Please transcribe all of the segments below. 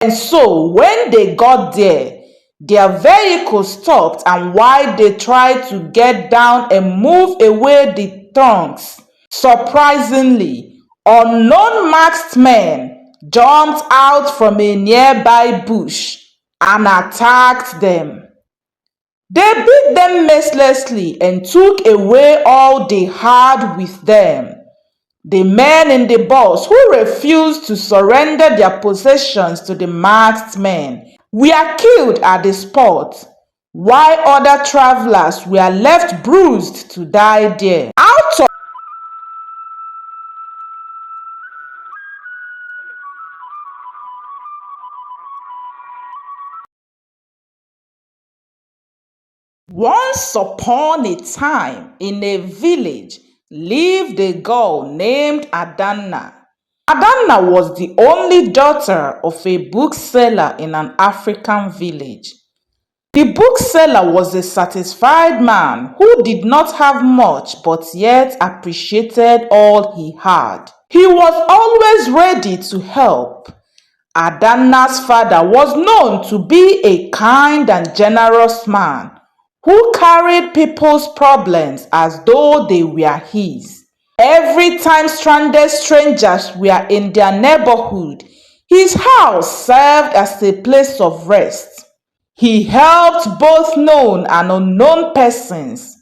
And so when they got there, their vehicle stopped, and while they tried to get down and move away the trunks, surprisingly, unknown masked men jumped out from a nearby bush and attacked them. They beat them mercilessly and took away all they had with them. The men in the bus who refused to surrender their possessions to the masked men were killed at the spot, while other travelers were left bruised to die there. Out of Once upon a time, in a village, lived a girl named Adana. Adana was the only daughter of a bookseller in an African village. The bookseller was a satisfied man who did not have much but yet appreciated all he had. He was always ready to help. Adana's father was known to be a kind and generous man who carried people's problems as though they were his. Every time stranded strangers were in their neighborhood, his house served as a place of rest. He helped both known and unknown persons.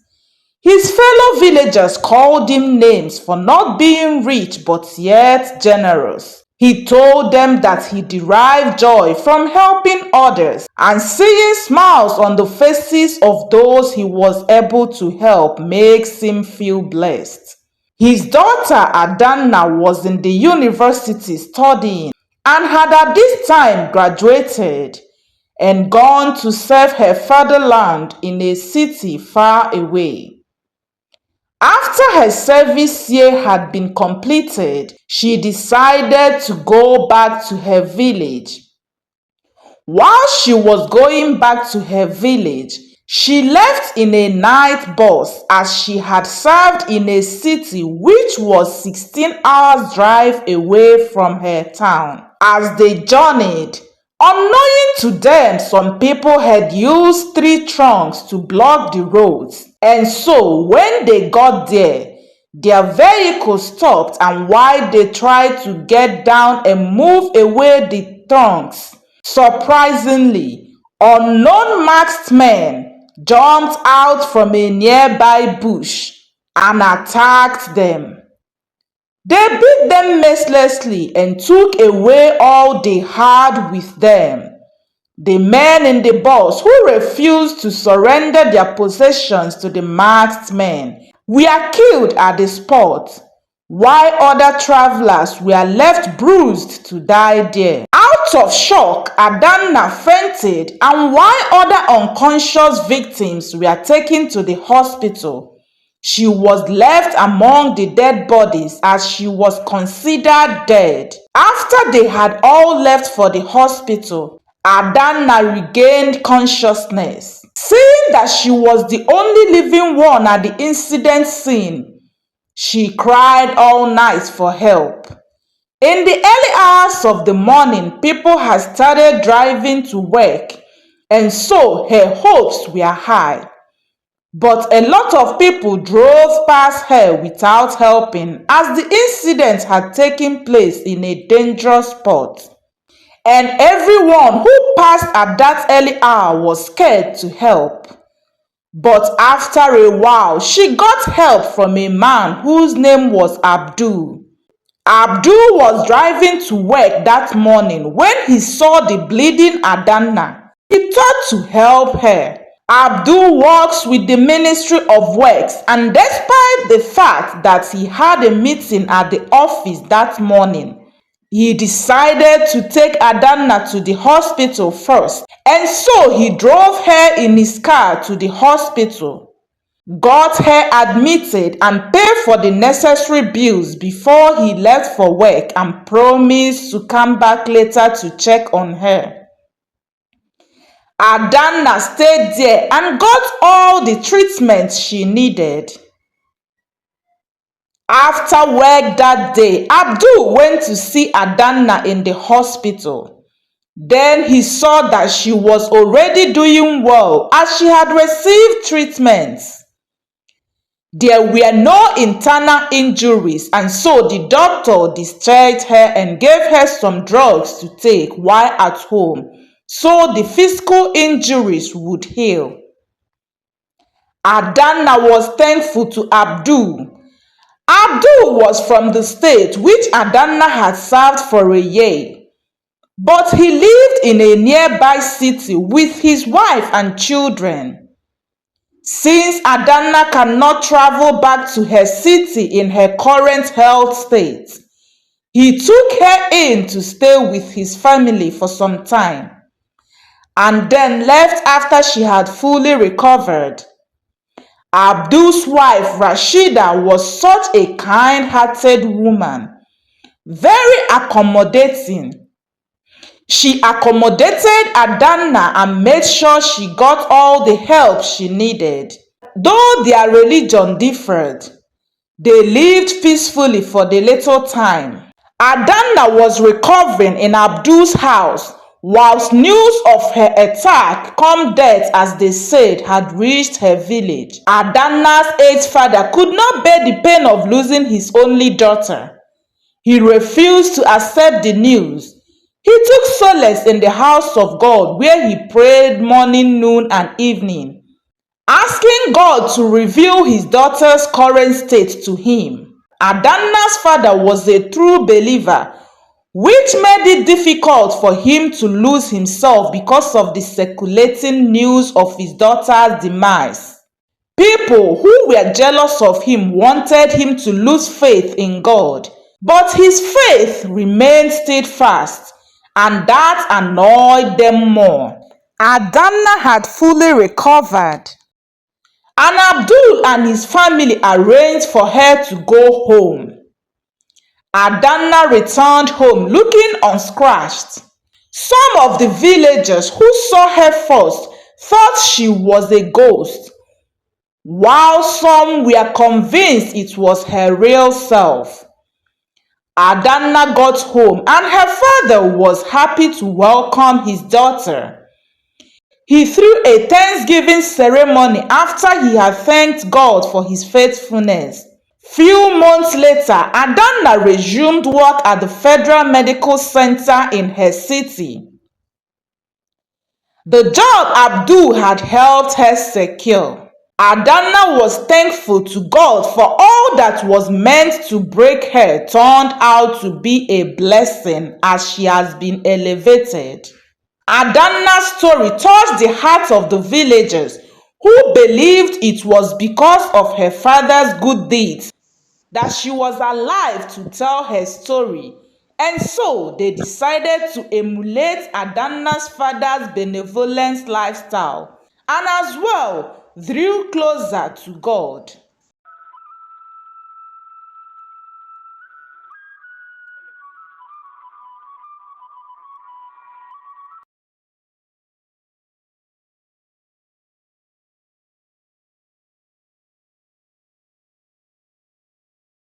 His fellow villagers called him names for not being rich but yet generous. He told them that he derived joy from helping others, and seeing smiles on the faces of those he was able to help makes him feel blessed. His daughter Adana was in the university studying and had at this time graduated and gone to serve her fatherland in a city far away. After her service year had been completed, she decided to go back to her village. While she was going back to her village, she left in a night bus as she had served in a city which was 16 hours drive away from her town. As they journeyed, unknowing to them, some people had used tree trunks to block the roads. And so when they got there, their vehicle stopped, and while they tried to get down and move away the trunks, surprisingly, unknown masked men jumped out from a nearby bush and attacked them. They beat them mercilessly and took away all they had with them. The men in the bus who refused to surrender their possessions to the masked men were killed at the spot, while other travelers were left bruised to die there. Out of shock, Adana fainted, and while other unconscious victims were taken to the hospital, she was left among the dead bodies as she was considered dead. After they had all left for the hospital, Adana regained consciousness. Seeing that she was the only living one at the incident scene, she cried all night for help. In the early hours of the morning, people had started driving to work, and so her hopes were high. But a lot of people drove past her without helping, as the incident had taken place in a dangerous spot. And everyone who passed at that early hour was scared to help. But after a while, she got help from a man whose name was Abdul. Abdul was driving to work that morning when he saw the bleeding Adana. He thought to help her. Abdul works with the Ministry of Works, and despite the fact that he had a meeting at the office that morning, he decided to take Adana to the hospital first, and so he drove her in his car to the hospital, got her admitted, and paid for the necessary bills before he left for work, and promised to come back later to check on her. Adana stayed there and got all the treatment she needed. After work that day, Abdul went to see Adana in the hospital. Then he saw that she was already doing well as she had received treatments. There were no internal injuries, and so the doctor discharged her and gave her some drugs to take while at home so the physical injuries would heal. Adana was thankful to Abdul. Abdul was from the state which Adana had served for a year, but he lived in a nearby city with his wife and children. Since Adana cannot travel back to her city in her current health state, he took her in to stay with his family for some time and then left after she had fully recovered. Abdul's wife Rashida was such a kind-hearted woman, very accommodating. She accommodated Adana and made sure she got all the help she needed. Though their religion differed, they lived peacefully for the little time. Adana was recovering in Abdul's house whilst news of her attack come death, as they said, had reached her village. Adana's aged father could not bear the pain of losing his only daughter. He refused to accept the news. He took solace in the house of God, where he prayed morning, noon, and evening, asking God to reveal his daughter's current state to him. Adana's father was a true believer, which made it difficult for him to lose himself because of the circulating news of his daughter's demise. People who were jealous of him wanted him to lose faith in God, but his faith remained steadfast, and that annoyed them more. Adana had fully recovered, and Abdul and his family arranged for her to go home. Adana returned home looking unscratched. Some of the villagers who saw her first thought she was a ghost, while some were convinced it was her real self. Adana got home and her father was happy to welcome his daughter. He threw a Thanksgiving ceremony after he had thanked God for his faithfulness. Few months later, Adana resumed work at the Federal Medical Center in her city, the job Abdul had helped her secure. Adana was thankful to God for all that was meant to break her turned out to be a blessing, as she has been elevated. Adana's story touched the hearts of the villagers, who believed it was because of her father's good deeds that she was alive to tell her story, and so they decided to emulate Adana's father's benevolent lifestyle and as well drew closer to God.